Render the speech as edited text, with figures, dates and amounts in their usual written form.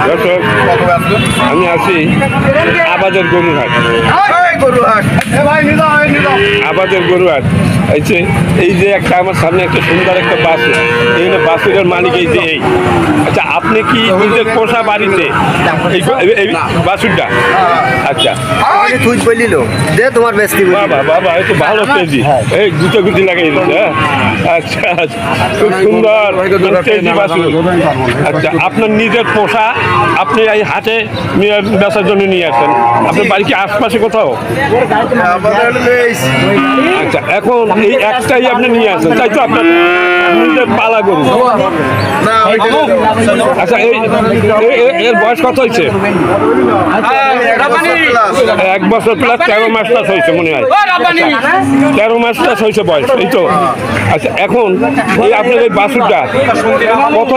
দর্শক আমি আছি আবাদের গরুহাট। আবাদের গরুহাট এই যে একটা আমার সামনে একটা সুন্দর একটা বাছুর, এই বাছুরের মালিক এই যে এই। আচ্ছা, আপনি কি নিজের পোষা বাড়িতে এই বাছুরটা? আচ্ছা, তুই বলিল দে তোমার বেস্তি বাবা বাবা এই তো ভালো কেজি, এই দুটো গুটি লাগাই দিচ্ছে। আচ্ছা আচ্ছা, খুব সুন্দর কেজি বাছুর। আচ্ছা, আপনার নিজের পোষা, আপনি এই হাটে বেচার জন্য নিয়ে আসেন। আপনার বাড়ি কি আশপাশে কোথাও? আচ্ছা, এখন এই একটাই আপনি নিয়ে আসেন, তাই তো? আপনার নিজের পালা গরু। আচ্ছা, এর বয়স কত হয়েছে? 1 বছর প্লাস 13 মাস প্লাস হয়েছে মনে হয়। 13 মাস প্লাস হয়েছে বয়স, এই তো। আচ্ছা, এখন এই আপনার এই বাছুরটা কত